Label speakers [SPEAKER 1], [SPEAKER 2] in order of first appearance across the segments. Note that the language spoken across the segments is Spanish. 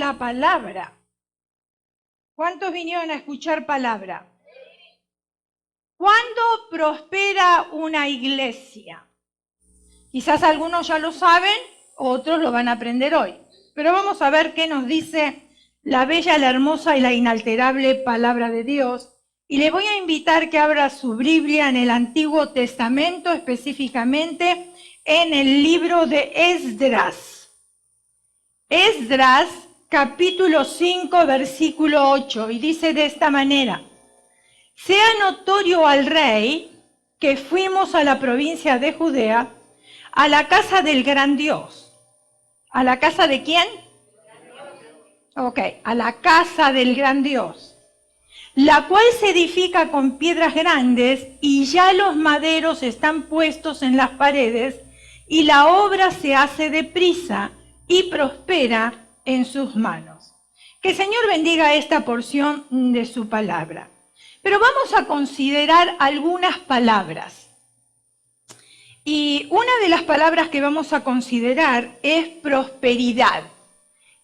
[SPEAKER 1] la palabra. ¿Cuántos vinieron a escuchar palabra? ¿Cuándo prospera una iglesia? Quizás algunos ya lo saben, otros lo van a aprender hoy. Pero vamos a ver qué nos dice la bella, la hermosa y la inalterable palabra de Dios. Y le voy a invitar que abra su Biblia en el Antiguo Testamento, específicamente en el libro de Esdras. Esdras, capítulo 5, versículo 8, y dice de esta manera: sea notorio al rey que fuimos a la provincia de Judea, a la casa del gran Dios. ¿A la casa de quién? Ok, a la casa del gran Dios, la cual se edifica con piedras grandes, y ya los maderos están puestos en las paredes, y la obra se hace deprisa y prospera en sus manos. Que el Señor bendiga esta porción de su palabra. Pero vamos a considerar algunas palabras. Y una de las palabras que vamos a considerar es prosperidad.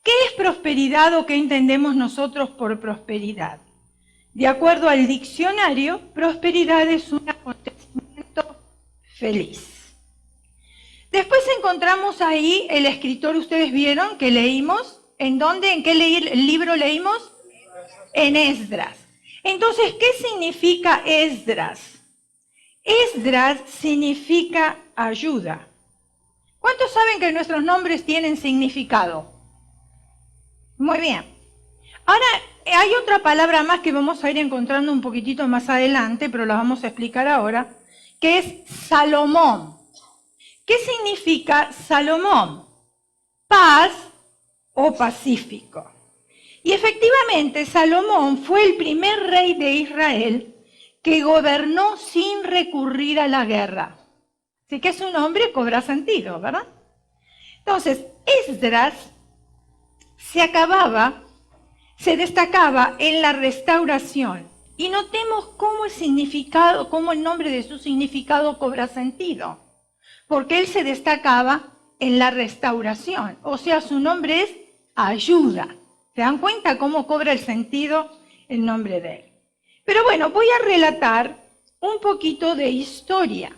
[SPEAKER 1] ¿Qué es prosperidad o qué entendemos nosotros por prosperidad? De acuerdo al diccionario, prosperidad es un acontecimiento feliz. Después encontramos ahí el escritor, ustedes vieron que leímos. ¿En dónde? ¿En qué libro leímos? En Esdras. Entonces, ¿qué significa Esdras? Esdras significa ayuda. ¿Cuántos saben que nuestros nombres tienen significado? Muy bien. Ahora, hay otra palabra más que vamos a ir encontrando un poquitito más adelante, pero la vamos a explicar ahora, que es Salomón. ¿Qué significa Salomón? Paz o pacífico. Y efectivamente, Salomón fue el primer rey de Israel que gobernó sin recurrir a la guerra. Así que su nombre cobra sentido, ¿verdad? Entonces, Esdras se destacaba en la restauración. Y notemos cómo el nombre de su significado cobra sentido. Porque él se destacaba en la restauración. O sea, su nombre es ayuda. ¿Se dan cuenta cómo cobra el sentido el nombre de él? Pero bueno, voy a relatar un poquito de historia.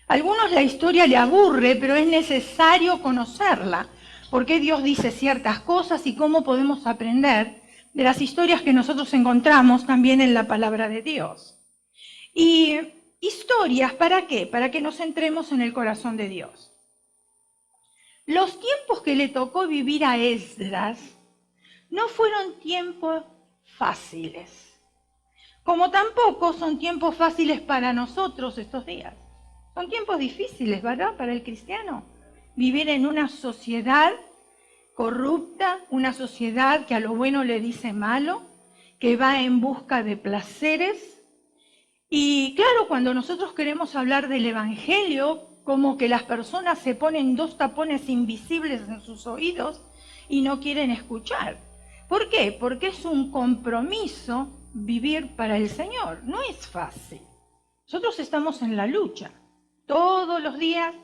[SPEAKER 1] A algunos la historia le aburre, pero es necesario conocerla. Por qué Dios dice ciertas cosas y cómo podemos aprender de las historias que nosotros encontramos también en la palabra de Dios. Y historias, ¿para qué? Para que nos centremos en el corazón de Dios. Los tiempos que le tocó vivir a Esdras no fueron tiempos fáciles, como tampoco son tiempos fáciles para nosotros estos días. Son tiempos difíciles, ¿verdad? Para el cristiano. Vivir en una sociedad corrupta, una sociedad que a lo bueno le dice malo, que va en busca de placeres. Y claro, cuando nosotros queremos hablar del evangelio, como que las personas se ponen dos tapones invisibles en sus oídos y no quieren escuchar. ¿Por qué? Porque es un compromiso vivir para el Señor. No es fácil. Nosotros estamos en la lucha. Todos los días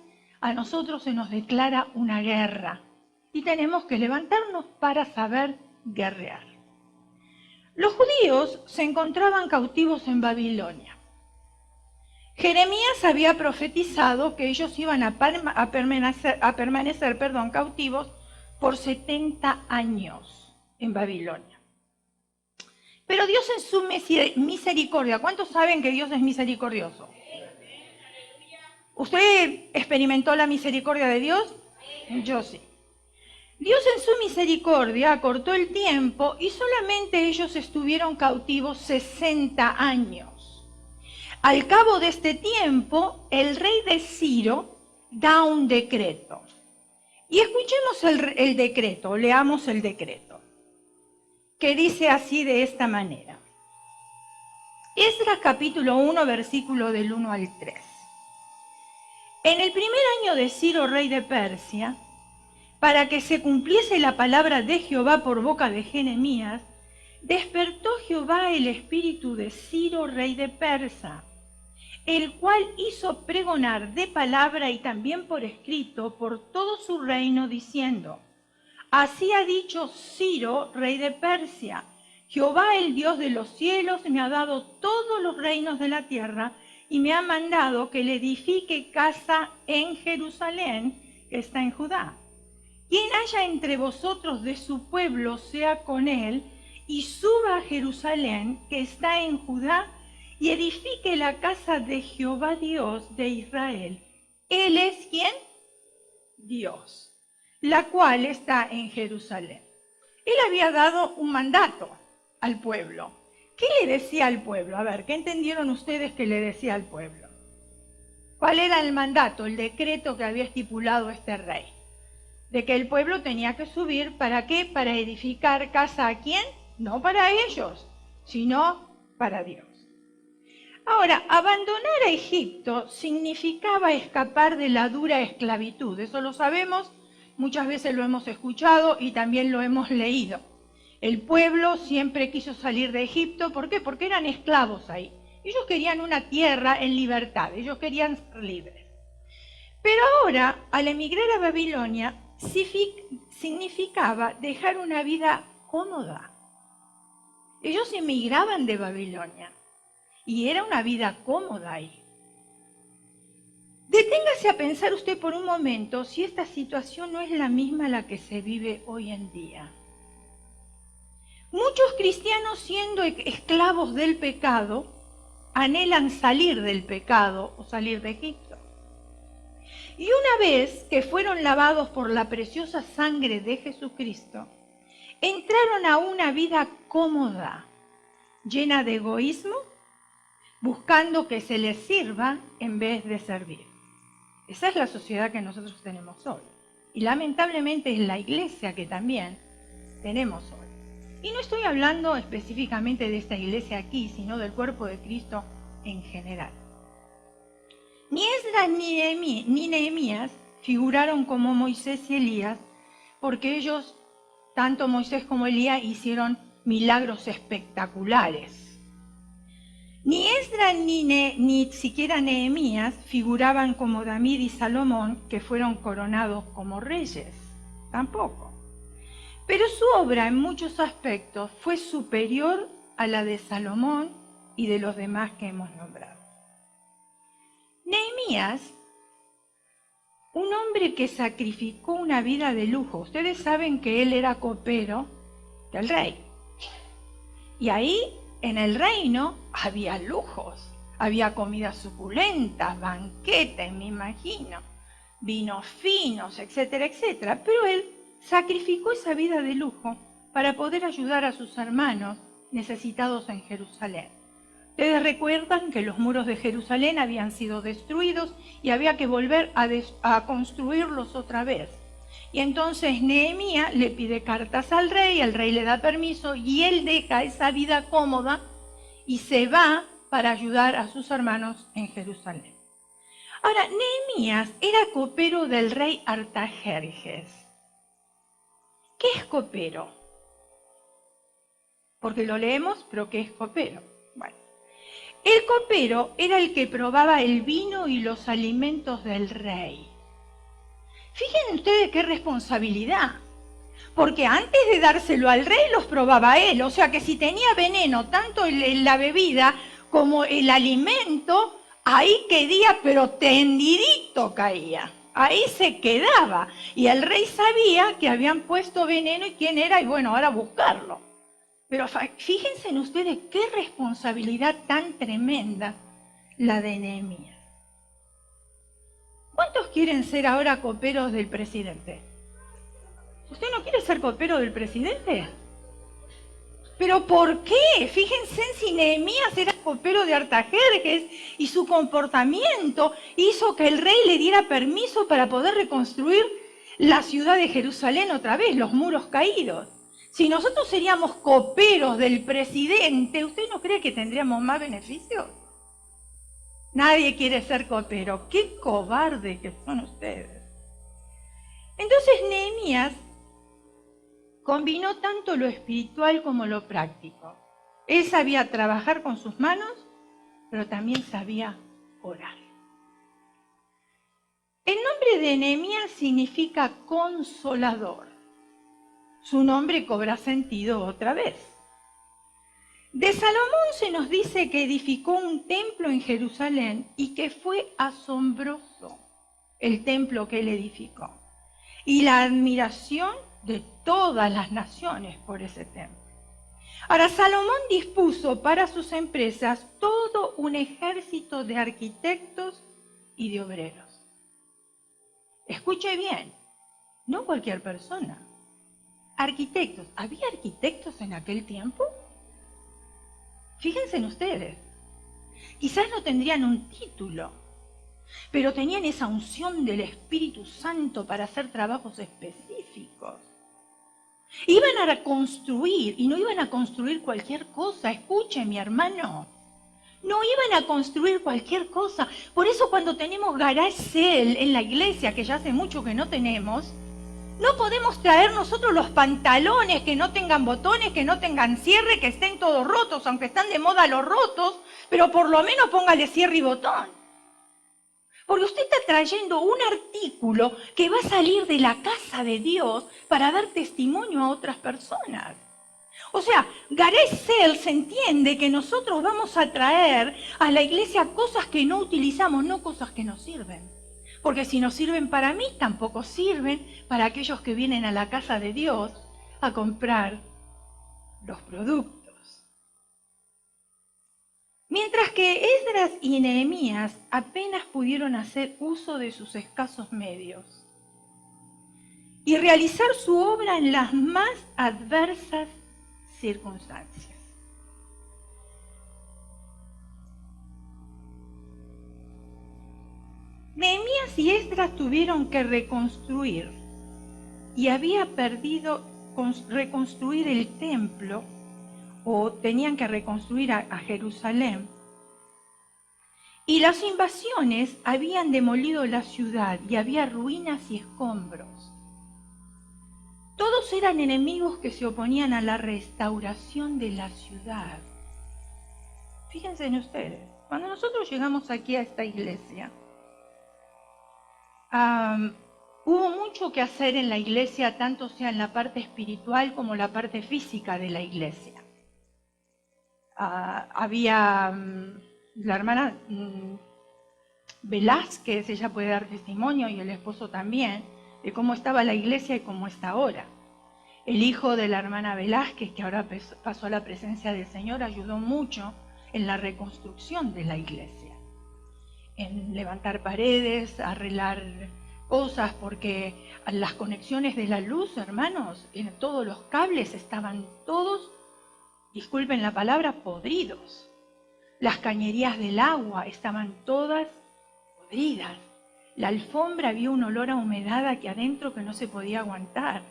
[SPEAKER 1] a nosotros se nos declara una guerra y tenemos que levantarnos para saber guerrear. Los judíos se encontraban cautivos en Babilonia. Jeremías había profetizado que ellos iban a permanecer cautivos por 70 años en Babilonia. Pero Dios en su misericordia, ¿cuántos saben que Dios es misericordioso? ¿Usted experimentó la misericordia de Dios? Yo sí. Dios en su misericordia acortó el tiempo y solamente ellos estuvieron cautivos 60 años. Al cabo de este tiempo, el rey de Ciro da un decreto. Y escuchemos el decreto, leamos el decreto, que dice así de esta manera. Esdras capítulo 1, versículo del 1 al 3. En el primer año de Ciro, rey de Persia, para que se cumpliese la palabra de Jehová por boca de Jeremías, despertó Jehová el espíritu de Ciro, rey de Persia, el cual hizo pregonar de palabra y también por escrito por todo su reino, diciendo: Así ha dicho Ciro, rey de Persia: Jehová, el Dios de los cielos, me ha dado todos los reinos de la tierra y me ha mandado que le edifique casa en Jerusalén, que está en Judá. Quien haya entre vosotros de su pueblo, sea con él, y suba a Jerusalén, que está en Judá, y edifique la casa de Jehová Dios de Israel. Él es ¿quién? Dios, la cual está en Jerusalén. Él había dado un mandato al pueblo. ¿Qué le decía al pueblo? A ver, ¿qué entendieron ustedes que le decía al pueblo? ¿Cuál era el mandato, el decreto que había estipulado este rey? De que el pueblo tenía que subir, ¿para qué? Para edificar casa ¿a quién? No para ellos, sino para Dios. Ahora, abandonar a Egipto significaba escapar de la dura esclavitud. Eso lo sabemos, muchas veces lo hemos escuchado y también lo hemos leído. El pueblo siempre quiso salir de Egipto. ¿Por qué? Porque eran esclavos ahí. Ellos querían una tierra en libertad, ellos querían ser libres. Pero ahora, al emigrar a Babilonia, significaba dejar una vida cómoda. Ellos emigraban de Babilonia y era una vida cómoda ahí. Deténgase a pensar usted por un momento si esta situación no es la misma la que se vive hoy en día. Muchos cristianos, siendo esclavos del pecado, anhelan salir del pecado o salir de Egipto. Y una vez que fueron lavados por la preciosa sangre de Jesucristo, entraron a una vida cómoda, llena de egoísmo, buscando que se les sirva en vez de servir. Esa es la sociedad que nosotros tenemos hoy. Y lamentablemente es la iglesia que también tenemos hoy. Y no estoy hablando específicamente de esta iglesia aquí, sino del cuerpo de Cristo en general. Ni Esdras ni Nehemías figuraron como Moisés y Elías, porque ellos, tanto Moisés como Elías, hicieron milagros espectaculares. Ni Esdras ni siquiera Nehemías figuraban como David y Salomón, que fueron coronados como reyes, tampoco. Pero su obra en muchos aspectos fue superior a la de Salomón y de los demás que hemos nombrado. Nehemías, un hombre que sacrificó una vida de lujo. Ustedes saben que él era copero del rey. Y ahí, en el reino, había lujos. Había comidas suculentas, banquetes, me imagino, vinos finos, etcétera, etcétera. Pero él sacrificó esa vida de lujo para poder ayudar a sus hermanos necesitados en Jerusalén. Ustedes recuerdan que los muros de Jerusalén habían sido destruidos y había que volver a construirlos otra vez. Y entonces Nehemías le pide cartas al rey, el rey le da permiso y él deja esa vida cómoda y se va para ayudar a sus hermanos en Jerusalén. Ahora, Nehemías era copero del rey Artajerjes. ¿Qué es copero? Porque lo leemos, pero ¿qué es copero? Bueno, el copero era el que probaba el vino y los alimentos del rey. Fíjense ustedes qué responsabilidad, porque antes de dárselo al rey los probaba él, o sea que si tenía veneno, tanto en la bebida como el alimento, ahí quedía, pero tendidito caía, ahí se quedaba, y el rey sabía que habían puesto veneno y quién era, y bueno, ahora buscarlo. Pero fíjense en ustedes qué responsabilidad tan tremenda la de Nehemías. ¿Cuántos quieren ser ahora coperos del presidente? ¿Usted no quiere ser copero del presidente? ¿Pero por qué? Fíjense si Nehemías era copero de Artajerjes y su comportamiento hizo que el rey le diera permiso para poder reconstruir la ciudad de Jerusalén otra vez, los muros caídos. Si nosotros seríamos coperos del presidente, ¿usted no cree que tendríamos más beneficios? Nadie quiere ser copero. ¡Qué cobardes que son ustedes! Entonces Nehemías combinó tanto lo espiritual como lo práctico. Él sabía trabajar con sus manos, pero también sabía orar. El nombre de Nehemías significa consolador. su nombre cobra sentido otra vez. De Salomón se nos dice que edificó un templo en Jerusalén y que fue asombroso el templo que él edificó. Y la admiración de todas las naciones por ese templo. Ahora, Salomón dispuso para sus empresas todo un ejército de arquitectos y de obreros. Escuche bien, no cualquier persona. Arquitectos. ¿Había arquitectos en aquel tiempo? Fíjense en ustedes. Quizás no tendrían un título, pero tenían esa unción del Espíritu Santo para hacer trabajos específicos. Iban a construir, y no iban a construir cualquier cosa. Escuche, mi hermano. No iban a construir cualquier cosa. Por eso cuando tenemos garage sale en la iglesia, que ya hace mucho que no tenemos, no podemos traer nosotros los pantalones que no tengan botones, que no tengan cierre, que estén todos rotos, aunque están de moda los rotos, pero por lo menos póngale cierre y botón. Porque usted está trayendo un artículo que va a salir de la casa de Dios para dar testimonio a otras personas. O sea, garage sale se entiende que nosotros vamos a traer a la iglesia cosas que no utilizamos, no cosas que nos sirven. Porque si no sirven para mí, tampoco sirven para aquellos que vienen a la casa de Dios a comprar los productos. Mientras que Esdras y Nehemías apenas pudieron hacer uso de sus escasos medios y realizar su obra en las más adversas circunstancias. Nehemías y Esdras tuvieron que reconstruir y había perdido reconstruir el templo, o tenían que reconstruir a Jerusalén. Y las invasiones habían demolido la ciudad y había ruinas y escombros. Todos eran enemigos que se oponían a la restauración de la ciudad. Fíjense en ustedes, cuando nosotros llegamos aquí a esta iglesia, hubo mucho que hacer en la iglesia, tanto sea en la parte espiritual como la parte física de la iglesia. Había la hermana Velázquez, ella puede dar testimonio, y el esposo también, de cómo estaba la iglesia y cómo está ahora. El hijo de la hermana Velázquez, que ahora pasó a la presencia del Señor, ayudó mucho en la reconstrucción de la iglesia, en levantar paredes, arreglar cosas, porque las conexiones de la luz, hermanos, en todos los cables estaban todos, disculpen la palabra, podridos. Las cañerías del agua estaban todas podridas. La alfombra, había un olor a humedad aquí adentro que no se podía aguantar.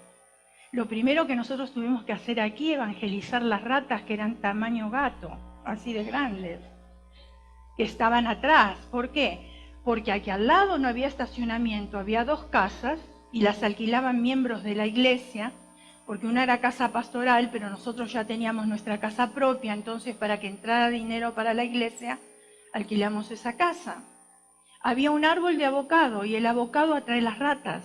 [SPEAKER 1] Lo primero que nosotros tuvimos que hacer aquí, evangelizar las ratas que eran tamaño gato, así de grandes, que estaban atrás. ¿Por qué? Porque aquí al lado no había estacionamiento, había 2 casas y las alquilaban miembros de la iglesia, porque una era casa pastoral, pero nosotros ya teníamos nuestra casa propia, entonces para que entrara dinero para la iglesia, alquilamos esa casa. Había un árbol de avocado y el avocado atrae las ratas.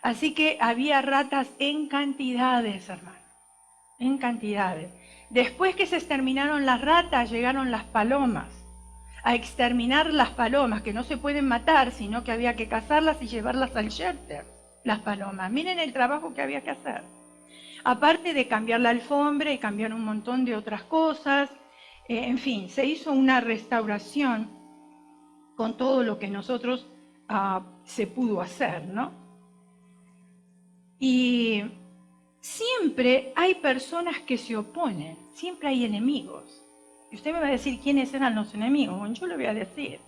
[SPEAKER 1] Así que había ratas en cantidades, hermano, en cantidades. Después que se exterminaron las ratas, llegaron las palomas, a exterminar las palomas, que no se pueden matar, sino que había que cazarlas y llevarlas al shelter. Las palomas, miren el trabajo que había que hacer. Aparte de cambiar la alfombra y cambiar un montón de otras cosas, en fin, se hizo una restauración con todo lo que nosotros se pudo hacer, ¿no? Y siempre hay personas que se oponen, siempre hay enemigos. Y usted me va a decir quiénes eran los enemigos. Bueno, yo le voy a decir.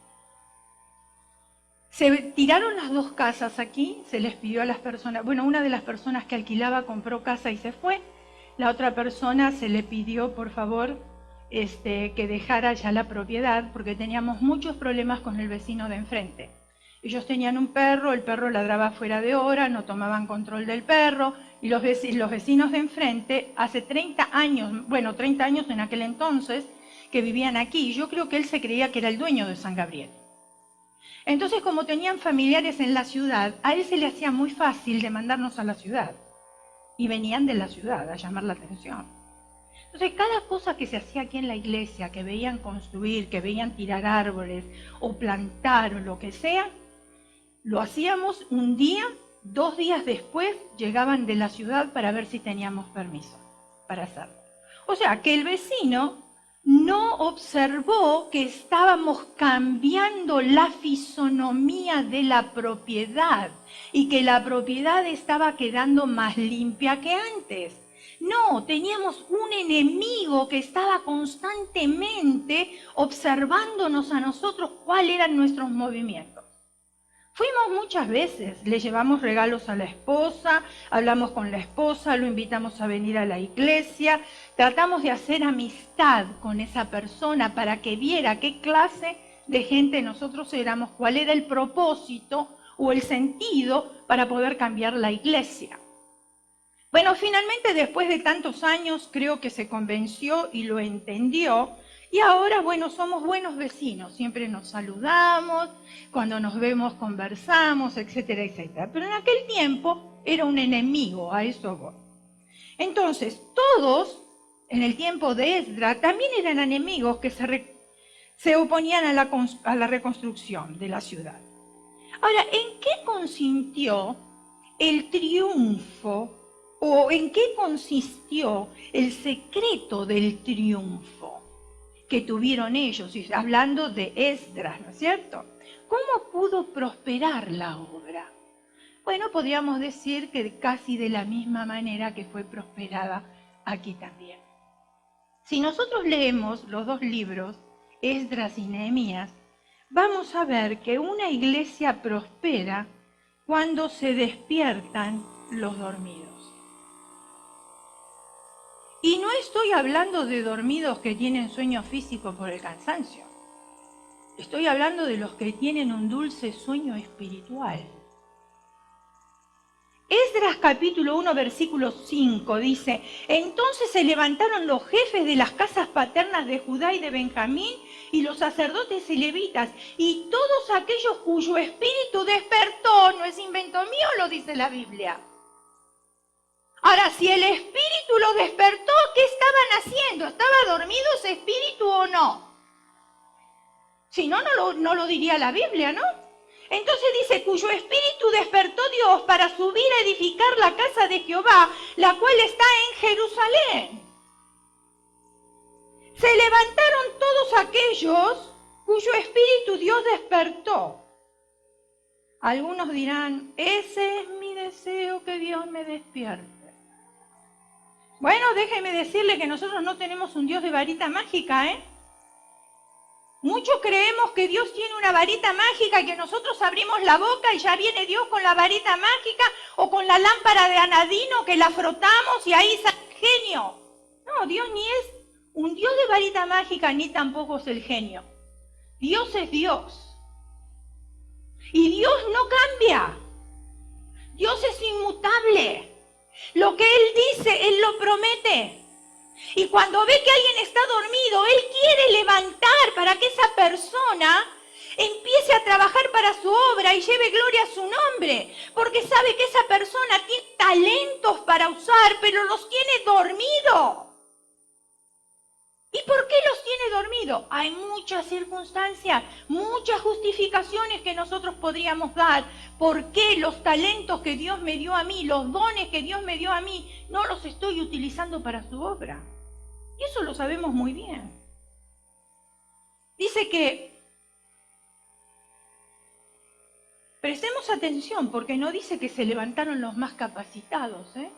[SPEAKER 1] Se tiraron las 2 casas aquí, se les pidió a las personas, bueno, una de las personas que alquilaba compró casa y se fue, la otra persona se le pidió, por favor, que dejara ya la propiedad, porque teníamos muchos problemas con el vecino de enfrente. Ellos tenían un perro, el perro ladraba fuera de hora, no tomaban control del perro, y los vecinos de enfrente, hace 30 años, bueno, 30 años en aquel entonces, que vivían aquí, y yo creo que él se creía que era el dueño de San Gabriel. Entonces, como tenían familiares en la ciudad, a él se le hacía muy fácil de mandarnos a la ciudad. y venían de la ciudad a llamar la atención. Entonces, cada cosa que se hacía aquí en la iglesia, que veían construir, que veían tirar árboles o plantar o lo que sea, lo hacíamos un día, 2 días después llegaban de la ciudad para ver si teníamos permiso para hacerlo. O sea, que el vecino no observó que estábamos cambiando la fisonomía de la propiedad y que la propiedad estaba quedando más limpia que antes. No, teníamos un enemigo que estaba constantemente observándonos a nosotros cuáles eran nuestros movimientos. Fuimos muchas veces, le llevamos regalos a la esposa, hablamos con la esposa, lo invitamos a venir a la iglesia, tratamos de hacer amistad con esa persona para que viera qué clase de gente nosotros éramos, cuál era el propósito o el sentido para poder cambiar la iglesia. Bueno, finalmente después de tantos años creo que se convenció y lo entendió. Y ahora, bueno, somos buenos vecinos, siempre nos saludamos, cuando nos vemos conversamos, etcétera, etcétera. Pero en aquel tiempo era un enemigo, a eso voy. Entonces, todos, en el tiempo de Esdras, también eran enemigos que se oponían a la reconstrucción de la ciudad. Ahora, ¿en qué consistió el triunfo o en qué consistió el secreto del triunfo que tuvieron ellos, y hablando de Esdras, ¿no es cierto? ¿Cómo pudo prosperar la obra? Bueno, podríamos decir que casi de la misma manera que fue prosperada aquí también. Si nosotros leemos los 2 libros, Esdras y Nehemías, vamos a ver que una iglesia prospera cuando se despiertan los dormidos. Y no estoy hablando de dormidos que tienen sueño físico por el cansancio. Estoy hablando de los que tienen un dulce sueño espiritual. Esdras capítulo 1 versículo 5 dice: entonces se levantaron los jefes de las casas paternas de Judá y de Benjamín y los sacerdotes y levitas y todos aquellos cuyo espíritu despertó. No es invento mío, lo dice la Biblia. Ahora, si el espíritu lo despertó, ¿qué estaban haciendo? ¿Estaba dormido ese espíritu o no? Si no, no lo diría la Biblia, ¿no? Entonces dice, cuyo espíritu despertó Dios para subir a edificar la casa de Jehová, la cual está en Jerusalén. Se levantaron todos aquellos cuyo espíritu Dios despertó. Algunos dirán, ese es mi deseo, que Dios me despierte. Bueno, déjeme decirle que nosotros no tenemos un Dios de varita mágica, ¿eh? Muchos creemos que Dios tiene una varita mágica y que nosotros abrimos la boca y ya viene Dios con la varita mágica o con la lámpara de Anadino que la frotamos y ahí sale el genio. No, Dios ni es un Dios de varita mágica ni tampoco es el genio. Dios es Dios. Y Dios no cambia. Dios es inmutable. Lo que Él dice, Él lo promete. Y cuando ve que alguien está dormido, Él quiere levantar para que esa persona empiece a trabajar para su obra y lleve gloria a su nombre. Porque sabe que esa persona tiene talentos para usar, pero los tiene dormido. ¿Y por qué los tiene dormido? Hay muchas circunstancias, muchas justificaciones que nosotros podríamos dar. ¿Por qué los talentos que Dios me dio a mí, los dones que Dios me dio a mí, no los estoy utilizando para su obra? Y eso lo sabemos muy bien. Dice que prestemos atención, porque no dice que se levantaron los más capacitados, ¿eh?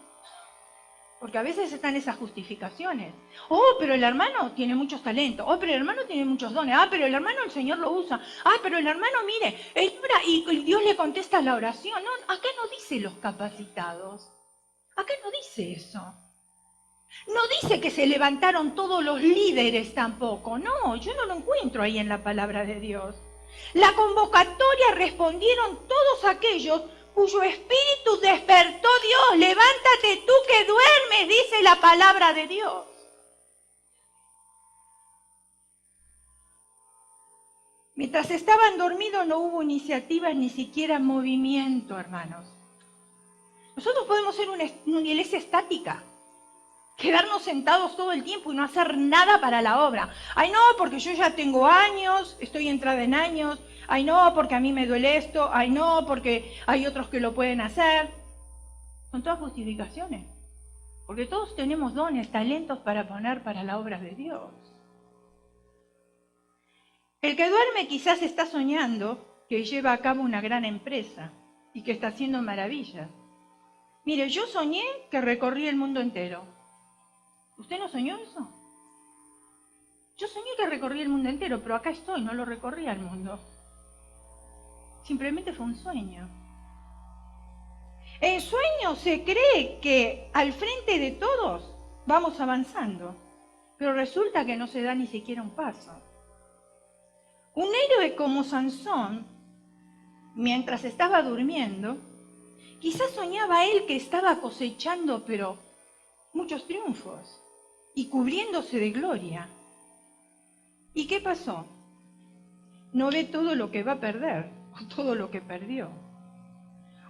[SPEAKER 1] Porque a veces están esas justificaciones. Oh, pero el hermano tiene muchos talentos. Oh, pero el hermano tiene muchos dones. Ah, pero el hermano el Señor lo usa. Ah, pero el hermano, mire, él ora y Dios le contesta la oración. No, acá no dice los capacitados. Acá no dice eso. No dice que se levantaron todos los líderes tampoco. No, yo no lo encuentro ahí en la palabra de Dios. La convocatoria respondieron todos aquellos cuyo espíritu despertó Dios. Levántate tú que duermes, dice la palabra de Dios. Mientras estaban dormidos no hubo iniciativa, ni siquiera movimiento, hermanos. Nosotros podemos ser una iglesia estática, quedarnos sentados todo el tiempo y no hacer nada para la obra. Ay, no, porque yo ya tengo años, estoy entrada en años. Ay, no, porque a mí me duele esto. Ay, no, porque hay otros que lo pueden hacer. Son todas justificaciones. Porque todos tenemos dones, talentos para poner para la obra de Dios. El que duerme quizás está soñando que lleva a cabo una gran empresa y que está haciendo maravillas. Mire, yo soñé que recorrí el mundo entero. ¿Usted no soñó eso? Yo soñé que recorrí el mundo entero, pero acá estoy, no lo recorrí al mundo. Simplemente fue un sueño. En sueño se cree que al frente de todos vamos avanzando, pero resulta que no se da ni siquiera un paso. Un héroe como Sansón, mientras estaba durmiendo, quizás soñaba él que estaba cosechando, pero muchos triunfos y cubriéndose de gloria. ¿Y qué pasó? No ve todo lo que va a perder, o todo lo que perdió.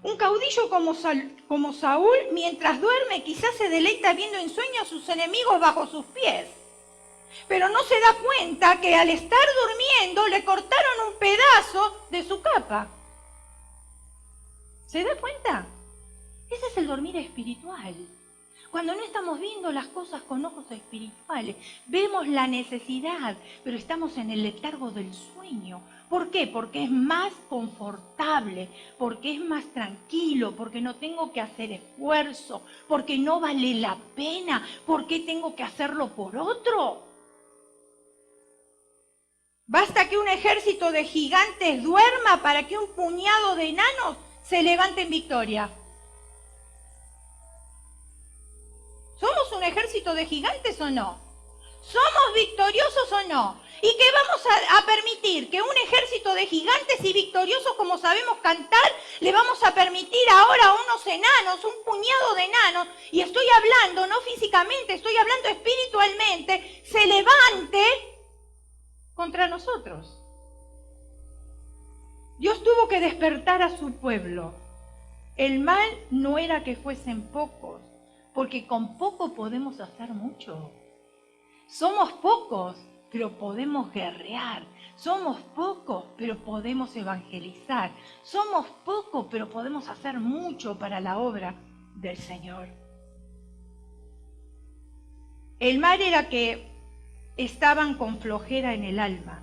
[SPEAKER 1] Un caudillo como Saúl, mientras duerme, quizás se deleita viendo en sueños a sus enemigos bajo sus pies. Pero no se da cuenta que al estar durmiendo le cortaron un pedazo de su capa. ¿Se da cuenta? Ese es el dormir espiritual. Cuando no estamos viendo las cosas con ojos espirituales, vemos la necesidad, pero estamos en el letargo del sueño. ¿Por qué? Porque es más confortable, porque es más tranquilo, porque no tengo que hacer esfuerzo, porque no vale la pena, porque tengo que hacerlo por otro. Basta que un ejército de gigantes duerma para que un puñado de enanos se levante en victoria. ¿Somos un ejército de gigantes o no? ¿Somos victoriosos o no? ¿Y qué vamos a permitir? Que un ejército de gigantes y victoriosos, como sabemos cantar, le vamos a permitir ahora a unos enanos, un puñado de enanos, y estoy hablando, no físicamente, estoy hablando espiritualmente, se levante contra nosotros. Dios tuvo que despertar a su pueblo. El mal no era que fuesen pocos, porque con poco podemos hacer mucho. Somos pocos, pero podemos guerrear. Somos pocos, pero podemos evangelizar. Somos pocos, pero podemos hacer mucho para la obra del Señor. El mal era que estaban con flojera en el alma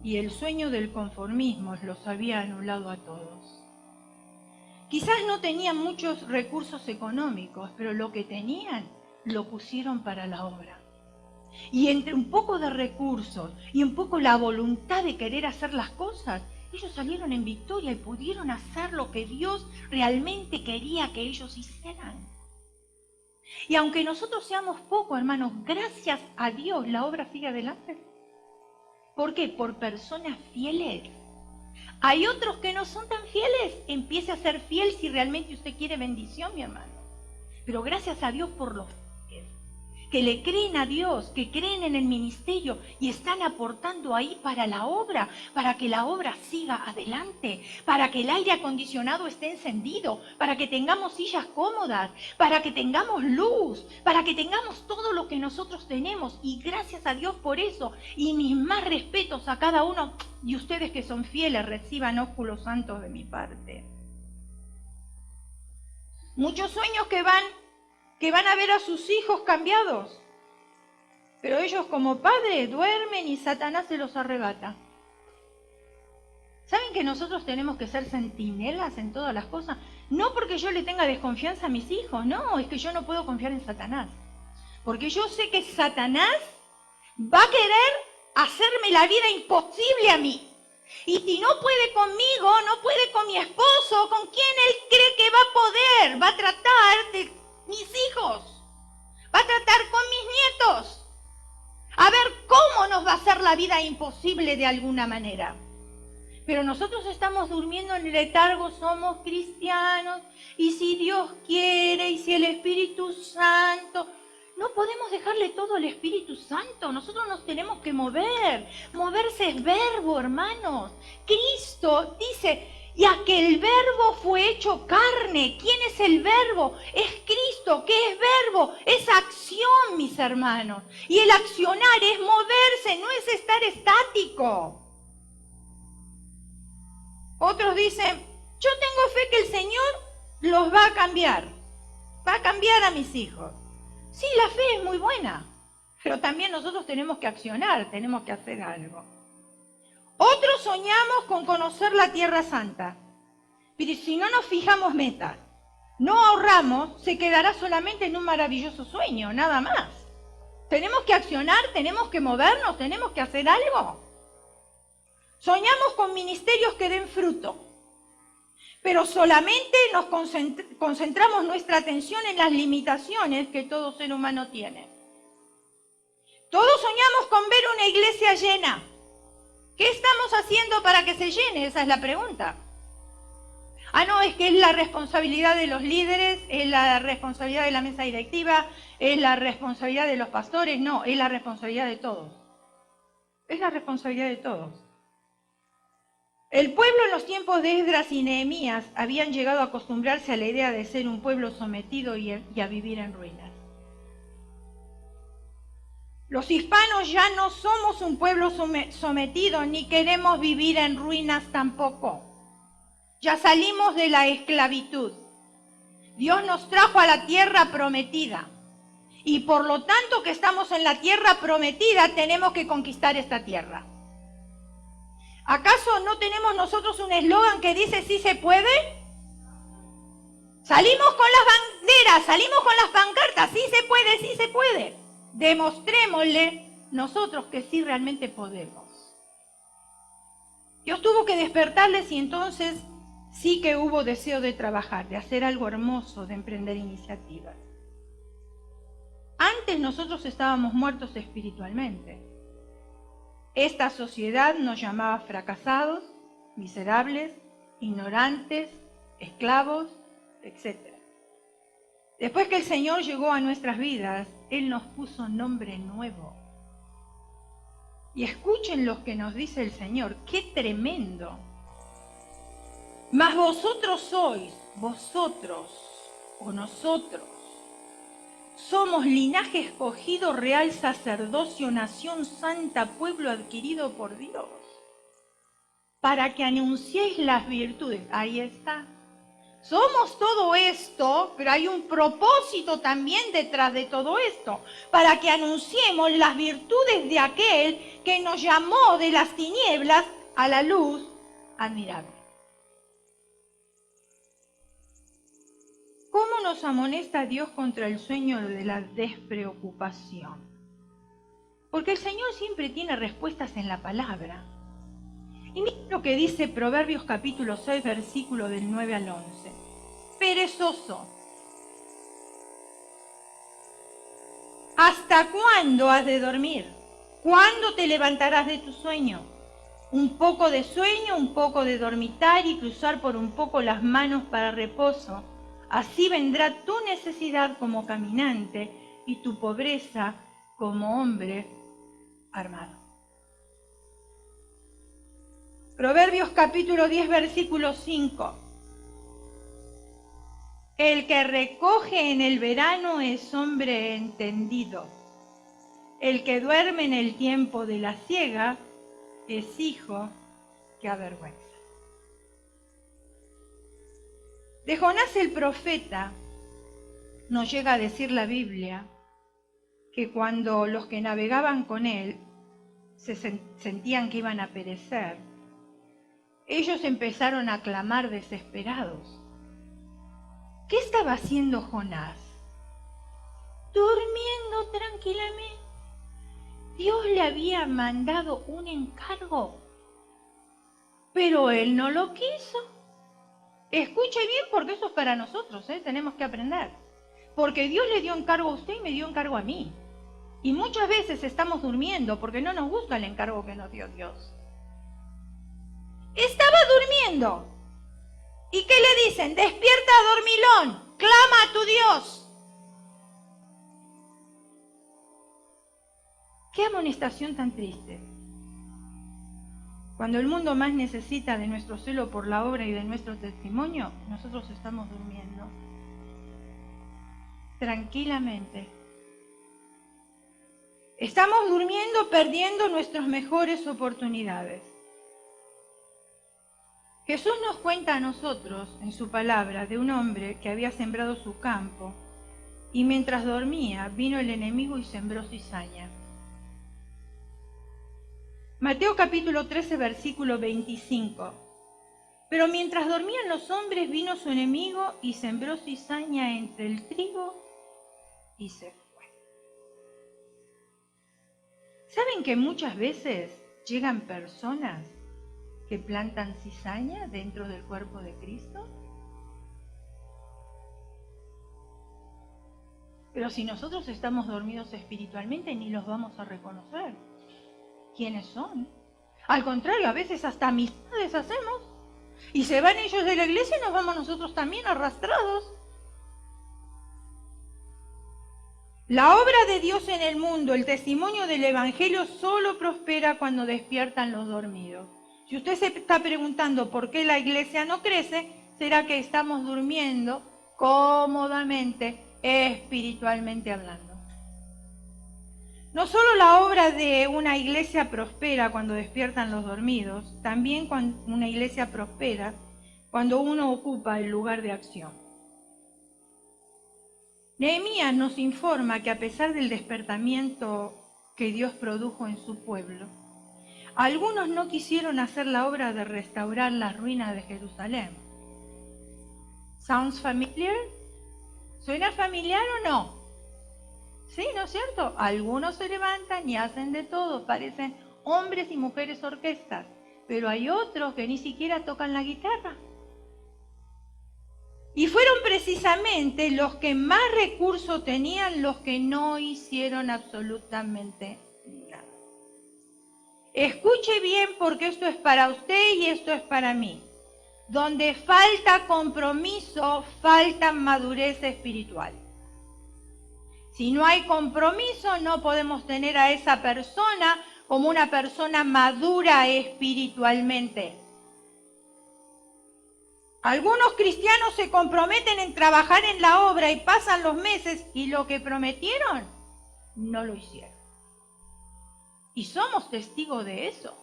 [SPEAKER 1] y el sueño del conformismo los había anulado a todos. Quizás no tenían muchos recursos económicos, pero lo que tenían lo pusieron para la obra. Y entre un poco de recursos y un poco la voluntad de querer hacer las cosas, ellos salieron en victoria y pudieron hacer lo que Dios realmente quería que ellos hicieran. Y aunque nosotros seamos pocos, hermanos, gracias a Dios la obra sigue adelante. ¿Por qué? Por personas fieles. Hay otros que no son tan fieles. Empiece a ser fiel si realmente usted quiere bendición, mi hermano. Pero gracias a Dios por los que le creen a Dios, que creen en el ministerio y están aportando ahí para la obra, para que la obra siga adelante, para que el aire acondicionado esté encendido, para que tengamos sillas cómodas, para que tengamos luz, para que tengamos todo lo que nosotros tenemos. Y gracias a Dios por eso. Y mis más respetos a cada uno. Y ustedes que son fieles, reciban ósculos santos de mi parte. Muchos sueños que van a ver a sus hijos cambiados. Pero ellos como padres duermen y Satanás se los arrebata. ¿Saben que nosotros tenemos que ser centinelas en todas las cosas? No porque yo le tenga desconfianza a mis hijos, no, es que yo no puedo confiar en Satanás. Porque yo sé que Satanás va a querer hacerme la vida imposible a mí. Y si no puede conmigo, no puede con mi esposo, ¿con quién él cree que va a poder? Va a tratar de mis hijos, va a tratar con mis nietos, a ver cómo nos va a hacer la vida imposible de alguna manera. Pero nosotros estamos durmiendo en el letargo, somos cristianos, y si Dios quiere, y si el Espíritu Santo, no podemos dejarle todo al Espíritu Santo, nosotros nos tenemos que mover. Moverse es verbo, hermanos. Cristo dice, y a que el verbo fue hecho carne. ¿Quién es el verbo? Es Cristo. ¿Qué es verbo? Es acción, mis hermanos. Y el accionar es moverse, no es estar estático. Otros dicen, yo tengo fe que el Señor los va a cambiar a mis hijos. Sí, la fe es muy buena, pero también nosotros tenemos que accionar, tenemos que hacer algo. Otros soñamos con conocer la Tierra Santa, pero si no nos fijamos metas, no ahorramos, se quedará solamente en un maravilloso sueño, nada más. Tenemos que accionar, tenemos que movernos, tenemos que hacer algo. Soñamos con ministerios que den fruto, pero solamente nos concentramos nuestra atención en las limitaciones que todo ser humano tiene. Todos soñamos con ver una iglesia llena. ¿Qué estamos haciendo para que se llene? Esa es la pregunta. No, es que es la responsabilidad de los líderes, es la responsabilidad de la mesa directiva, es la responsabilidad de los pastores. No, es la responsabilidad de todos. Es la responsabilidad de todos. El pueblo en los tiempos de Esdras y Nehemías habían llegado a acostumbrarse a la idea de ser un pueblo sometido y a vivir en ruinas. Los hispanos ya no somos un pueblo sometido ni queremos vivir en ruinas tampoco. Ya salimos de la esclavitud. Dios nos trajo a la tierra prometida. Y por lo tanto que estamos en la tierra prometida, tenemos que conquistar esta tierra. ¿Acaso no tenemos nosotros un eslogan que dice sí se puede? Salimos con las banderas, salimos con las pancartas, sí se puede, sí se puede. Demostrémosle nosotros que sí realmente podemos. Dios tuvo que despertarles y entonces sí que hubo deseo de trabajar, de hacer algo hermoso, de emprender iniciativas. Antes nosotros estábamos muertos espiritualmente. Esta sociedad nos llamaba fracasados, miserables, ignorantes, esclavos, etc. Después que el Señor llegó a nuestras vidas, Él nos puso nombre nuevo. Y escuchen lo que nos dice el Señor, ¡qué tremendo! Mas vosotros sois, vosotros o nosotros, somos linaje escogido, real sacerdocio, nación santa, pueblo adquirido por Dios, para que anunciéis las virtudes. Ahí está. Somos todo esto, pero hay un propósito también detrás de todo esto, para que anunciemos las virtudes de aquel que nos llamó de las tinieblas a la luz admirable. ¿Cómo nos amonesta Dios contra el sueño de la despreocupación? Porque el Señor siempre tiene respuestas en la palabra. Y miren lo que dice Proverbios capítulo 6, versículo del 9 al 11. Perezoso, ¿hasta cuándo has de dormir? ¿Cuándo te levantarás de tu sueño? Un poco de sueño, un poco de dormitar y cruzar por un poco las manos para reposo. Así vendrá tu necesidad como caminante y tu pobreza como hombre armado. Proverbios capítulo 10, versículo 5. El que recoge en el verano es hombre entendido. El que duerme en el tiempo de la siega es hijo que avergüenza. De Jonás el profeta nos llega a decir la Biblia que cuando los que navegaban con él se sentían que iban a perecer, ellos empezaron a clamar desesperados. ¿Qué estaba haciendo Jonás? Durmiendo tranquilamente. Dios le había mandado un encargo, pero él no lo quiso. Escuche bien porque eso es para nosotros, tenemos que aprender. Porque Dios le dio encargo a usted y me dio encargo a mí. Y muchas veces estamos durmiendo porque no nos gusta el encargo que nos dio Dios. Estaba durmiendo. ¿Y qué le dicen? Despierta, dormilón, clama a tu Dios. Qué amonestación tan triste. Cuando el mundo más necesita de nuestro celo por la obra y de nuestro testimonio, nosotros estamos durmiendo tranquilamente. Estamos durmiendo, perdiendo nuestras mejores oportunidades. Jesús nos cuenta a nosotros, en su palabra, de un hombre que había sembrado su campo y mientras dormía vino el enemigo y sembró cizaña. Mateo capítulo 13, versículo 25. Pero mientras dormían los hombres vino su enemigo y sembró cizaña entre el trigo y se fue. ¿Saben que muchas veces llegan personas que plantan cizaña dentro del cuerpo de Cristo? Pero si nosotros estamos dormidos espiritualmente, ni los vamos a reconocer. ¿Quiénes son? Al contrario, a veces hasta amistades hacemos. Y se van ellos de la iglesia y nos vamos nosotros también arrastrados. La obra de Dios en el mundo, el testimonio del Evangelio, solo prospera cuando despiertan los dormidos. Si usted se está preguntando por qué la iglesia no crece, será que estamos durmiendo cómodamente, espiritualmente hablando. No solo la obra de una iglesia prospera cuando despiertan los dormidos, también cuando una iglesia prospera cuando uno ocupa el lugar de acción. Nehemías nos informa que a pesar del despertamiento que Dios produjo en su pueblo, algunos no quisieron hacer la obra de restaurar las ruinas de Jerusalén. ¿Sounds familiar? ¿Suena familiar o no? Sí, ¿no es cierto? Algunos se levantan y hacen de todo, parecen hombres y mujeres orquestas, pero hay otros que ni siquiera tocan la guitarra. Y fueron precisamente los que más recursos tenían los que no hicieron absolutamente nada. Escuche bien porque esto es para usted y esto es para mí. Donde falta compromiso, falta madurez espiritual. Si no hay compromiso, no podemos tener a esa persona como una persona madura espiritualmente. Algunos cristianos se comprometen en trabajar en la obra y pasan los meses y lo que prometieron, no lo hicieron. Y somos testigos de eso.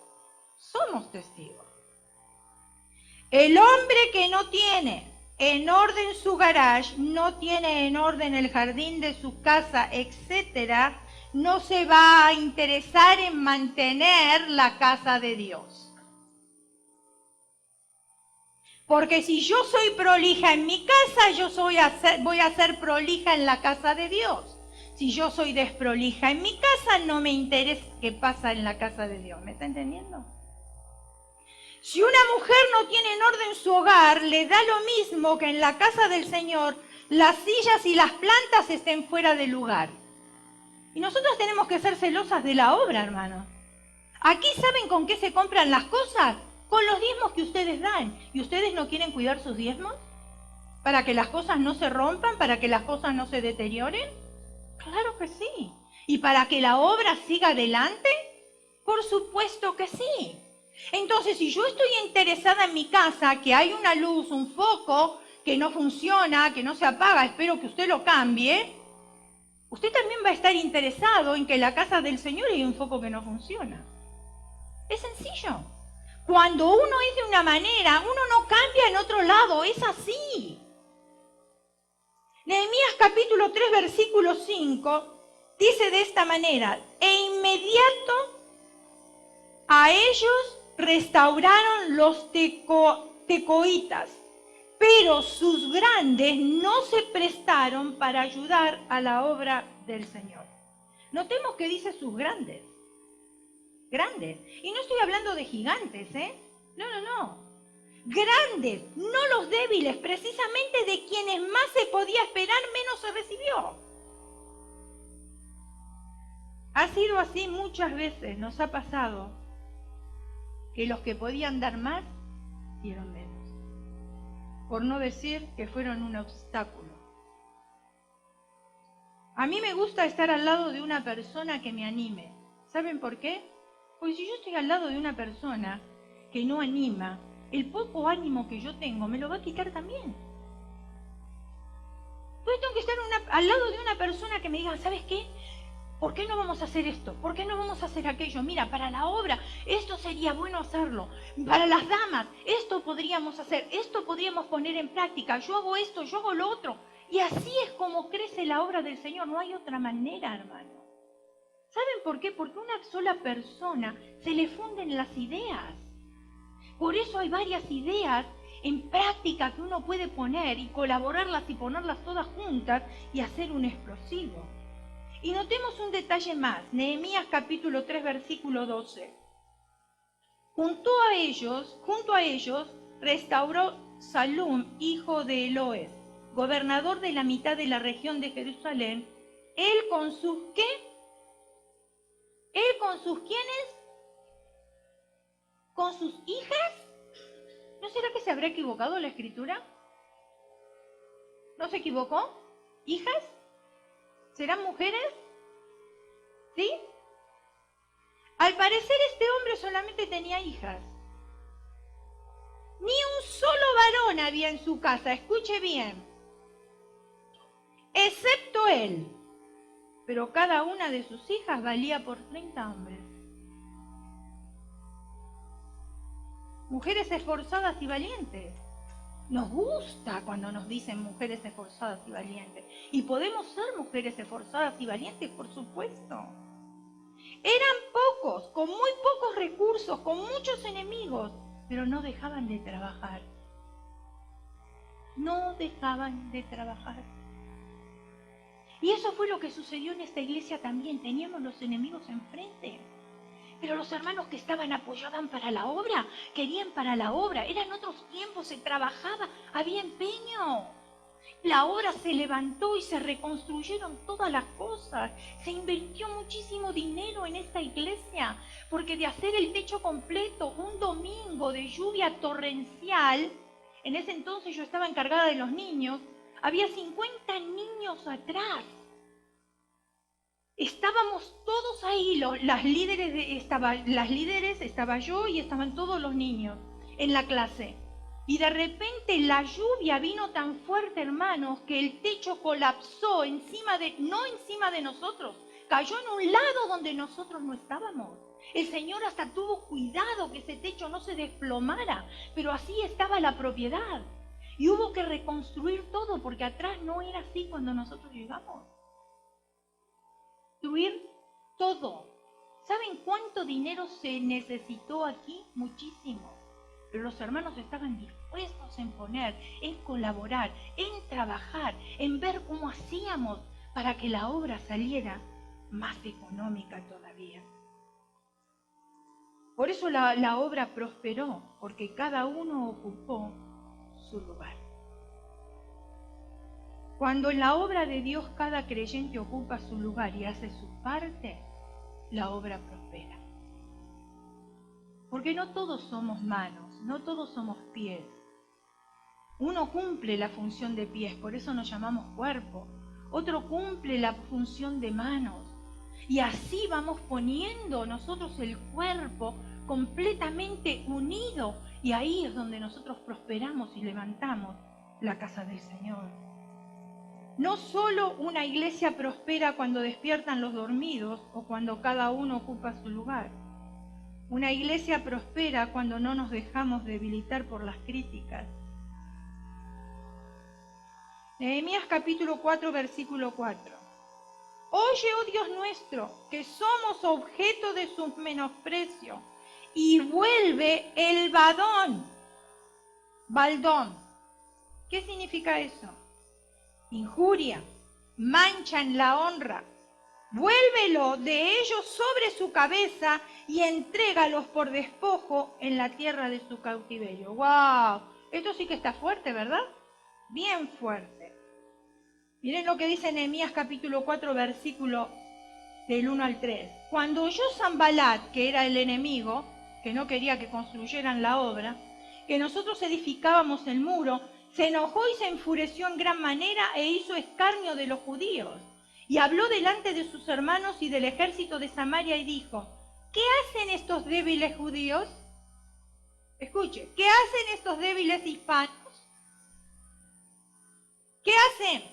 [SPEAKER 1] Somos testigos. El hombre que no tiene en orden su garage, no tiene en orden el jardín de su casa, etcétera, no se va a interesar en mantener la casa de Dios. Porque si yo soy prolija en mi casa, voy a ser prolija en la casa de Dios. Si yo soy desprolija en mi casa, no me interesa qué pasa en la casa de Dios. ¿Me está entendiendo? Si una mujer no tiene en orden su hogar, le da lo mismo que en la casa del Señor las sillas y las plantas estén fuera de lugar. Y nosotros tenemos que ser celosas de la obra, hermano. Aquí, ¿saben con qué se compran las cosas? Con los diezmos que ustedes dan. ¿Y ustedes no quieren cuidar sus diezmos? ¿Para que las cosas no se rompan? ¿Para que las cosas no se deterioren? Claro que sí. ¿Y para que la obra siga adelante? Por supuesto que sí. Entonces, si yo estoy interesada en mi casa, que hay una luz, un foco que no funciona, que no se apaga, espero que usted lo cambie, usted también va a estar interesado en que en la casa del Señor hay un foco que no funciona. Es sencillo. Cuando uno es de una manera, uno no cambia en otro lado, es así. Nehemías capítulo 3, versículo 5, dice de esta manera: e inmediato a ellos restauraron los tecoitas, pero sus grandes no se prestaron para ayudar a la obra del Señor. Notemos que dice sus grandes. Grandes. Y no estoy hablando de gigantes, ¿eh? No. Grandes, no los débiles, precisamente de quienes más se podía esperar, menos se recibió. Ha sido así muchas veces, nos ha pasado, que los que podían dar más, dieron menos. Por no decir que fueron un obstáculo. A mí me gusta estar al lado de una persona que me anime. ¿Saben por qué? Porque si yo estoy al lado de una persona que no anima, el poco ánimo que yo tengo me lo va a quitar también. Entonces tengo que estar al lado de una persona que me diga, ¿sabes qué? ¿Por qué no vamos a hacer esto? ¿Por qué no vamos a hacer aquello? Mira, para la obra, esto sería bueno hacerlo. Para las damas, esto podríamos hacer, esto podríamos poner en práctica. Yo hago esto, yo hago lo otro. Y así es como crece la obra del Señor. No hay otra manera, hermano. ¿Saben por qué? Porque a una sola persona se le funden las ideas. Por eso hay varias ideas en práctica que uno puede poner y colaborarlas y ponerlas todas juntas y hacer un explosivo. Y notemos un detalle más, Nehemías capítulo 3, versículo 12. Junto a ellos restauró Salum, hijo de Eloes, gobernador de la mitad de la región de Jerusalén, él con sus ¿qué? Él con sus ¿quiénes? ¿Con sus hijas? ¿No será que se habrá equivocado la escritura? ¿No se equivocó? ¿Hijas? ¿Serán mujeres? ¿Sí? Al parecer este hombre solamente tenía hijas. Ni un solo varón había en su casa, escuche bien, excepto él. Pero cada una de sus hijas valía por 30 hombres. Mujeres esforzadas y valientes. Nos gusta cuando nos dicen mujeres esforzadas y valientes. Y podemos ser mujeres esforzadas y valientes, por supuesto. Eran pocos, con muy pocos recursos, con muchos enemigos, pero no dejaban de trabajar. No dejaban de trabajar. Y eso fue lo que sucedió en esta iglesia también. Teníamos los enemigos enfrente. Pero los hermanos que estaban apoyaban para la obra, querían para la obra. Eran otros tiempos, se trabajaba, había empeño. La obra se levantó y se reconstruyeron todas las cosas. Se invirtió muchísimo dinero en esta iglesia, porque de hacer el techo completo un domingo de lluvia torrencial, en ese entonces yo estaba encargada de los niños, había 50 niños atrás. Estábamos todos ahí, las líderes, estaba yo y estaban todos los niños en la clase. Y de repente la lluvia vino tan fuerte, hermanos, que el techo colapsó no encima de nosotros, cayó en un lado donde nosotros no estábamos. El Señor hasta tuvo cuidado que ese techo no se desplomara, pero así estaba la propiedad. Y hubo que reconstruir todo, porque atrás no era así cuando nosotros llegamos. Construir todo. ¿Saben cuánto dinero se necesitó aquí? Muchísimo. Pero los hermanos estaban dispuestos en poner, en colaborar, en trabajar, en ver cómo hacíamos para que la obra saliera más económica todavía. Por eso la obra prosperó, porque cada uno ocupó su lugar. Cuando en la obra de Dios cada creyente ocupa su lugar y hace su parte, la obra prospera. Porque no todos somos manos, no todos somos pies. Uno cumple la función de pies, por eso nos llamamos cuerpo. Otro cumple la función de manos. Y así vamos poniendo nosotros el cuerpo completamente unido. Y ahí es donde nosotros prosperamos y levantamos la casa del Señor. No solo una iglesia prospera cuando despiertan los dormidos o cuando cada uno ocupa su lugar. Una iglesia prospera cuando no nos dejamos debilitar por las críticas. Nehemías capítulo 4, versículo 4. Oye, oh Dios nuestro, que somos objeto de su menosprecio, y vuelve el baldón. ¿Qué significa eso? Injuria, mancha en la honra. Vuélvelo de ellos sobre su cabeza y entrégalos por despojo en la tierra de su cautiverio. ¡Wow! Esto sí que está fuerte, ¿verdad? Bien fuerte. Miren lo que dice Nehemías capítulo 4, versículo del 1 al 3. Cuando oyó Sanbalat, que era el enemigo, que no quería que construyeran la obra, que nosotros edificábamos el muro, se enojó y se enfureció en gran manera e hizo escarnio de los judíos. Y habló delante de sus hermanos y del ejército de Samaria y dijo: ¿qué hacen estos débiles judíos? Escuche, ¿qué hacen estos débiles hispanos? ¿Qué hacen?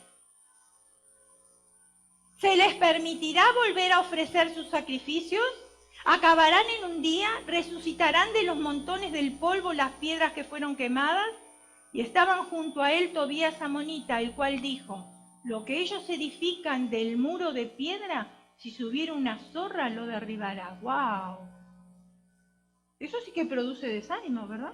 [SPEAKER 1] ¿Se les permitirá volver a ofrecer sus sacrificios? ¿Acabarán en un día? ¿Resucitarán de los montones del polvo las piedras que fueron quemadas? Y estaban junto a él Tobías amonita, el cual dijo, lo que ellos edifican del muro de piedra, si subiera una zorra lo derribará. ¡Wow! Eso sí que produce desánimo, ¿verdad?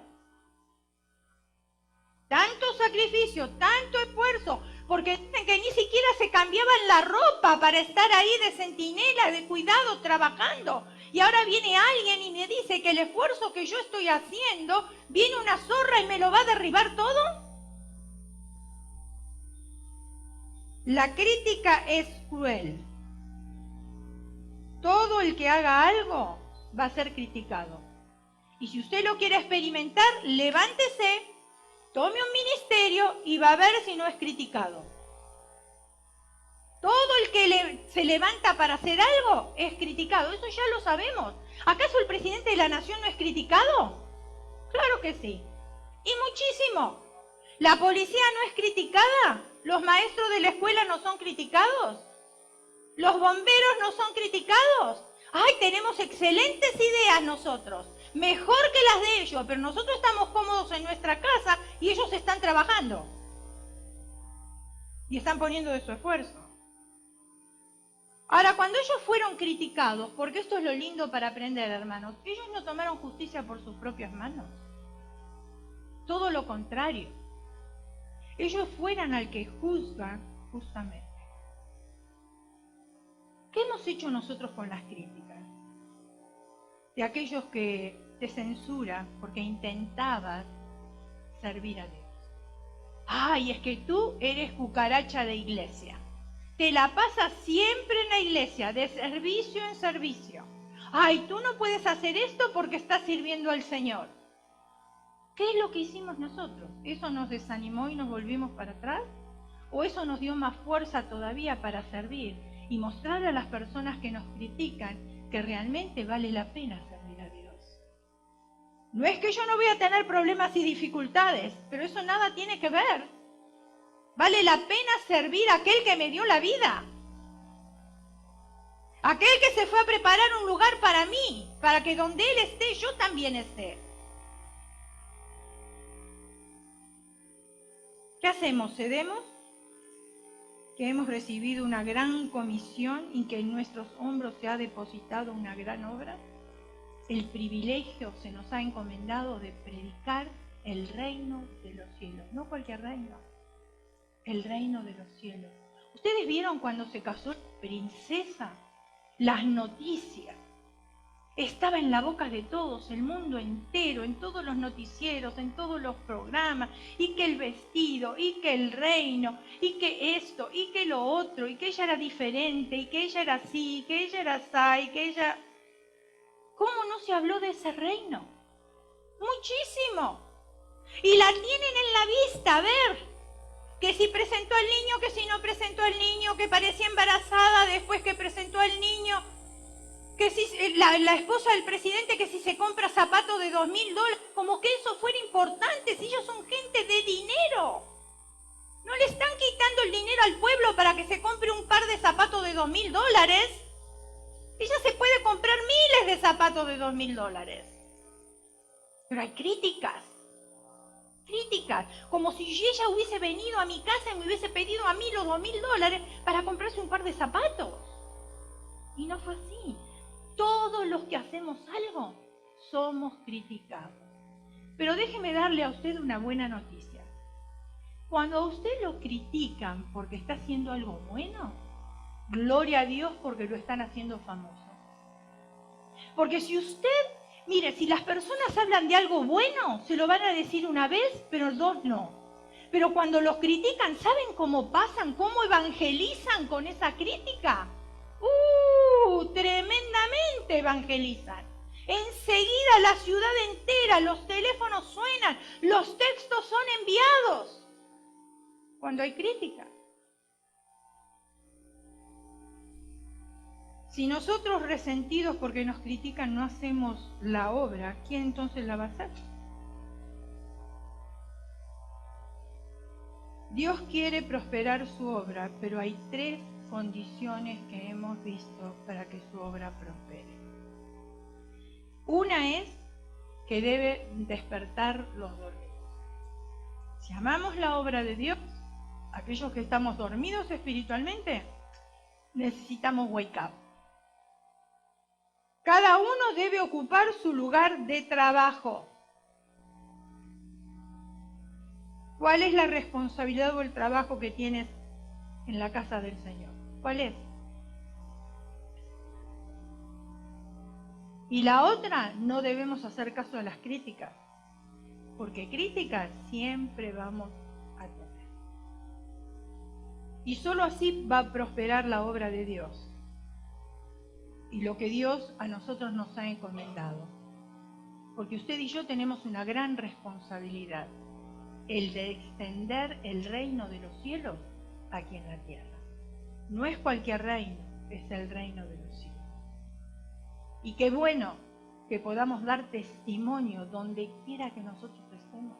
[SPEAKER 1] Tanto sacrificio, tanto esfuerzo, porque dicen que ni siquiera se cambiaban la ropa para estar ahí de centinela, de cuidado, trabajando. Y ahora viene alguien y me dice que el esfuerzo que yo estoy haciendo, viene una zorra y me lo va a derribar todo. La crítica es cruel. Todo el que haga algo va a ser criticado. Y si usted lo quiere experimentar, levántese, tome un ministerio y va a ver si no es criticado. Todo el que se levanta para hacer algo es criticado, eso ya lo sabemos. ¿Acaso el presidente de la nación no es criticado? Claro que sí, y muchísimo. ¿La policía no es criticada? ¿Los maestros de la escuela no son criticados? ¿Los bomberos no son criticados? ¡Ay, tenemos excelentes ideas nosotros! Mejor que las de ellos, pero nosotros estamos cómodos en nuestra casa y ellos están trabajando. Y están poniendo de su esfuerzo. Ahora, cuando ellos fueron criticados, porque esto es lo lindo para aprender, hermanos, ellos no tomaron justicia por sus propias manos. Todo lo contrario. Ellos fueran al que juzga justamente. ¿Qué hemos hecho nosotros con las críticas? De aquellos que te censuran porque intentabas servir a Dios. Ay, es que tú eres cucaracha de iglesia. Te la pasas siempre en la iglesia, de servicio en servicio. Ay, tú no puedes hacer esto porque estás sirviendo al Señor. ¿Qué es lo que hicimos nosotros? ¿Eso nos desanimó y nos volvimos para atrás? ¿O eso nos dio más fuerza todavía para servir y mostrar a las personas que nos critican que realmente vale la pena servir a Dios? No es que yo no voy a tener problemas y dificultades, pero eso nada tiene que ver. Vale la pena servir a aquel que me dio la vida. Aquel que se fue a preparar un lugar para mí, para que donde Él esté, yo también esté. ¿Qué hacemos? ¿Cedemos? Que hemos recibido una gran comisión y que en nuestros hombros se ha depositado una gran obra. El privilegio se nos ha encomendado de predicar el reino de los cielos, no cualquier reino, el reino de los cielos. ¿Ustedes vieron cuando se casó la princesa? Las noticias. Estaba en la boca de todos, el mundo entero, en todos los noticieros, en todos los programas, y que el vestido, y que el reino, y que esto, y que lo otro, y que ella era diferente, y que ella era así, y que ella era así, y que ella... ¿Cómo no se habló de ese reino? Muchísimo. Y la tienen en la vista, a ver, que si presentó al niño, que si no presentó al niño, que parecía embarazada después que presentó al niño, que si la esposa del presidente, que si se compra zapatos de $2.000, como que eso fuera importante, si ellos son gente de dinero. No le están quitando el dinero al pueblo para que se compre un par de zapatos de $2.000. Ella se puede comprar miles de zapatos de $2.000. Pero hay críticas. Críticas, como si ella hubiese venido a mi casa y me hubiese pedido a mí los $2.000 para comprarse un par de zapatos. Y no fue así. Todos los que hacemos algo somos criticados. Pero déjeme darle a usted una buena noticia. Cuando a usted lo critican porque está haciendo algo bueno, gloria a Dios porque lo están haciendo famoso. Porque si usted, mire, si las personas hablan de algo bueno, se lo van a decir una vez, pero dos no. Pero cuando los critican, ¿saben cómo pasan? ¿Cómo evangelizan con esa crítica? Tremendamente evangelizan. Enseguida la ciudad entera, los teléfonos suenan, los textos son enviados. Cuando hay crítica. Si nosotros resentidos porque nos critican no hacemos la obra, ¿quién entonces la va a hacer? Dios quiere prosperar su obra, pero hay 3 condiciones que hemos visto para que su obra prospere. Una es que debe despertar los dormidos. Si amamos la obra de Dios, aquellos que estamos dormidos espiritualmente, necesitamos wake up. Cada uno debe ocupar su lugar de trabajo. ¿Cuál es la responsabilidad o el trabajo que tienes en la casa del Señor? ¿Cuál es? Y la otra, no debemos hacer caso a las críticas, porque críticas siempre vamos a tener. Y solo así va a prosperar la obra de Dios y lo que Dios a nosotros nos ha encomendado. Porque usted y yo tenemos una gran responsabilidad, el de extender el reino de los cielos aquí en la tierra. No es cualquier reino, es el reino de los cielos. Y qué bueno que podamos dar testimonio donde quiera que nosotros estemos.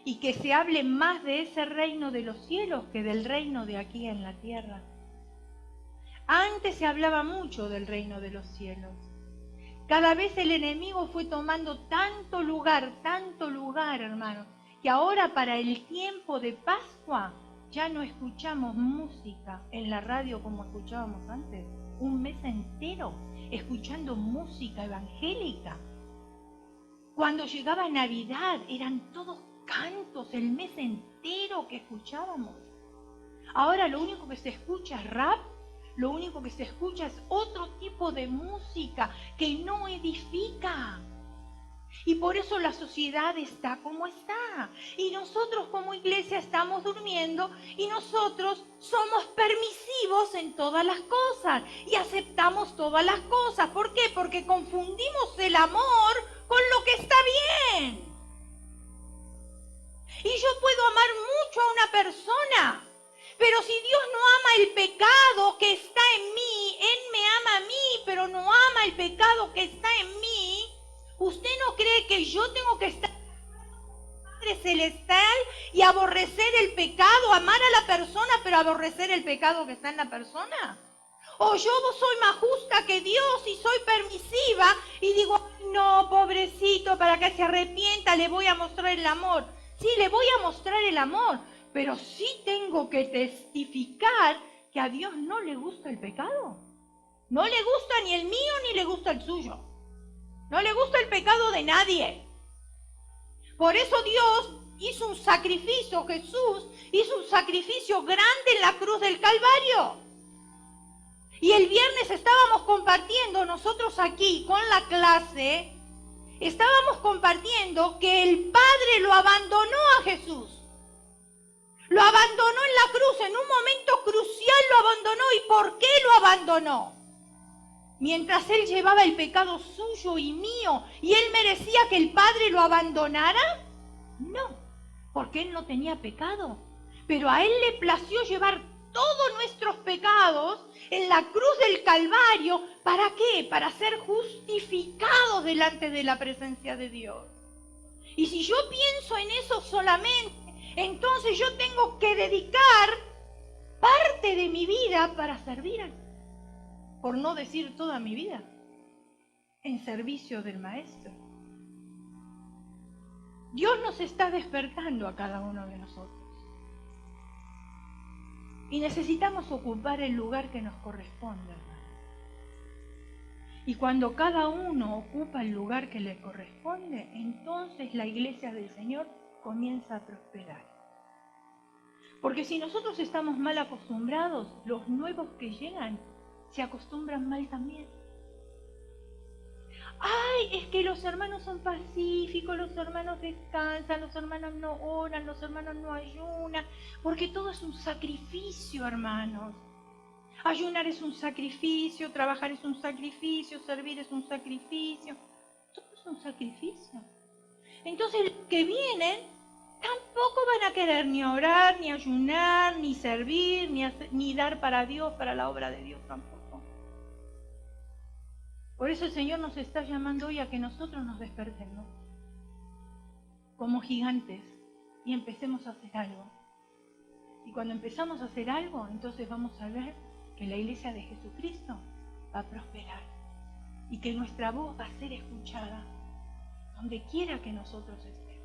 [SPEAKER 1] Y que se hable más de ese reino de los cielos que del reino de aquí en la tierra. Antes se hablaba mucho del reino de los cielos. Cada vez el enemigo fue tomando tanto lugar, hermanos, que ahora para el tiempo de Pascua ya no escuchamos música en la radio como escuchábamos antes. Un mes entero escuchando música evangélica. Cuando llegaba Navidad eran todos cantos el mes entero que escuchábamos. Ahora lo único que se escucha es rap, lo único que se escucha es otro tipo de música que no edifica. Y por eso la sociedad está como está. Y nosotros como iglesia estamos durmiendo y nosotros somos permisivos en todas las cosas y aceptamos todas las cosas. ¿Por qué? Porque confundimos el amor con lo que está bien. Y yo puedo amar mucho a una persona, pero si Dios no ama el pecado que está en mí, Él me ama a mí, pero no ama el pecado que está en mí, ¿usted no cree que yo tengo que estar en el Padre Celestial y aborrecer el pecado, amar a la persona, pero aborrecer el pecado que está en la persona? ¿O yo soy más justa que Dios y soy permisiva y digo, no, pobrecito, para que se arrepienta, le voy a mostrar el amor? Sí, le voy a mostrar el amor, pero sí tengo que testificar que a Dios no le gusta el pecado. No le gusta ni el mío ni le gusta el suyo. No le gusta el pecado de nadie. Por eso Dios hizo un sacrificio, Jesús hizo un sacrificio grande en la cruz del Calvario. Y el viernes estábamos compartiendo nosotros aquí con la clase, estábamos compartiendo que el Padre lo abandonó a Jesús. Lo abandonó en la cruz, en un momento crucial lo abandonó. ¿Y por qué lo abandonó? Mientras Él llevaba el pecado suyo y mío, ¿y Él merecía que el Padre lo abandonara? No, porque Él no tenía pecado. Pero a Él le plació llevar todos nuestros pecados en la cruz del Calvario. ¿Para qué? Para ser justificados delante de la presencia de Dios. Y si yo pienso en eso solamente, entonces yo tengo que dedicar parte de mi vida para servir a, por no decir toda mi vida, en servicio del Maestro. Dios nos está despertando a cada uno de nosotros. Y necesitamos ocupar el lugar que nos corresponde, hermano. Y cuando cada uno ocupa el lugar que le corresponde, entonces la iglesia del Señor comienza a prosperar. Porque si nosotros estamos mal acostumbrados, los nuevos que llegan se acostumbran mal también. Ay, es que los hermanos son pacíficos, los hermanos descansan, los hermanos no oran, los hermanos no ayunan, porque todo es un sacrificio, hermanos. Ayunar es un sacrificio, trabajar es un sacrificio, servir es un sacrificio. Todo es un sacrificio. Entonces los que vienen tampoco van a querer ni orar, ni ayunar, ni servir, ni dar para Dios, para la obra de Dios tampoco. Por eso el Señor nos está llamando hoy a que nosotros nos despertemos como gigantes y empecemos a hacer algo. Y cuando empezamos a hacer algo, entonces vamos a ver que la iglesia de Jesucristo va a prosperar y que nuestra voz va a ser escuchada donde quiera que nosotros estemos.